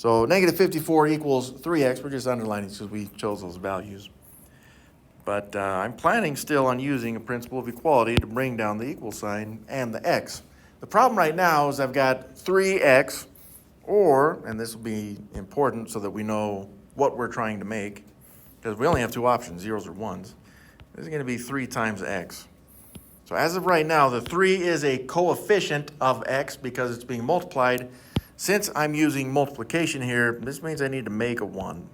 So negative 54 equals 3x. We're just underlining because we chose those values. But I'm planning still on using a principle of equality to bring down the equal sign and the x. The problem right now is I've got 3x, or, and this will be important so that we know what we're trying to make, because we only have two options, zeros or ones. This is going to be 3 times x. So as of right now, the 3 is a coefficient of x because it's being multiplied. Since I'm using multiplication here, this means I need to make a 1.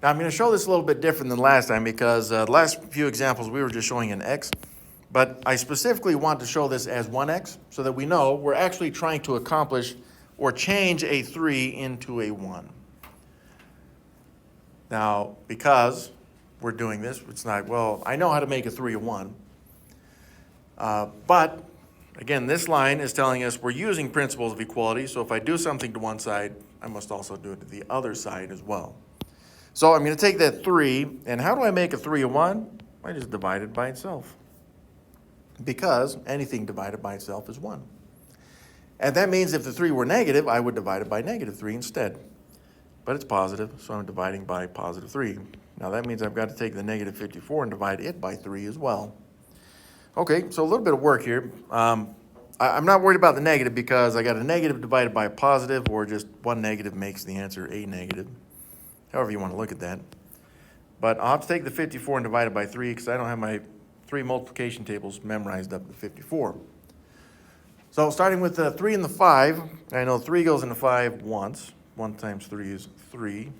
Now I'm going to show this a little bit different than last time because the last few examples we were just showing an x, but I specifically want to show this as 1x so that we know we're actually trying to accomplish or change a 3 into a 1. Now, because we're doing this, it's not, well, I know how to make a 3 a 1. But, again, this line is telling us we're using principles of equality, so if I do something to one side, I must also do it to the other side as well. So I'm going to take that 3, and how do I make a 3 a 1? I just divide it by itself. Because anything divided by itself is 1. And that means if the 3 were negative, I would divide it by negative 3 instead. But it's positive, so I'm dividing by positive 3. Now that means I've got to take the negative 54 and divide it by 3 as well. Okay, so a little bit of work here. I'm not worried about the negative because I got a negative divided by a positive, or just one negative makes the answer a negative. However you want to look at that. But I'll have to take the 54 and divide it by 3 because I don't have my 3 multiplication tables memorized up to 54. So starting with the 3 and the 5, I know 3 goes into 5 once. 1 times 3 is 3.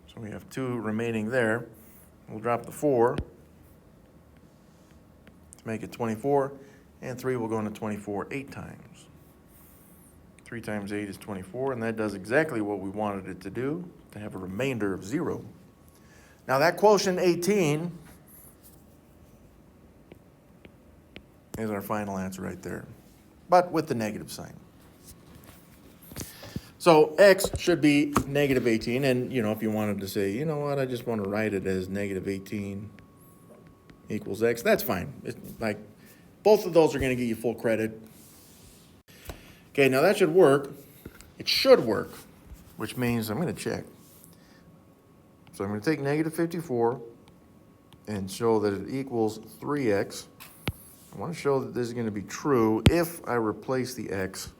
So we have 2 remaining there. We'll drop the 4 to make it 24, and 3 will go into 24 8 times. 3 times 8 is 24, and that does exactly what we wanted it to do, to have a remainder of 0. Now that quotient 18 is our final answer right there, but with the negative sign. So x should be negative 18, and if you wanted to say, you know what, I just want to write it as negative 18 equals x, that's fine. It's like both of those are going to get you full credit. Okay, now that should work. It should work, which means I'm going to check. So I'm going to take negative 54 and show that it equals 3x. I want to show that this is going to be true if I replace the x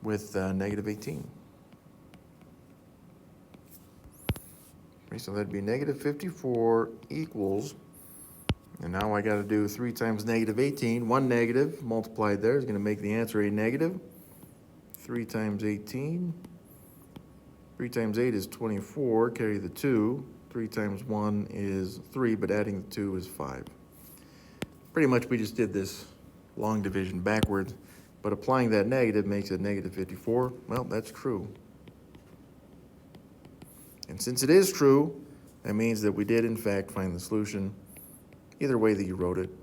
with negative 18. Okay, so that'd be negative 54 equals, and now I got to do 3 times negative 18. One negative multiplied there is going to make the answer a negative. 3 times 18. 3 times 8 is 24. Carry the 2. 3 times 1 is 3, but adding the 2 is 5. Pretty much we just did this long division backwards, but applying that negative makes it negative 54. Well, that's true. And since it is true, that means that we did in fact find the solution. Either way that you wrote it,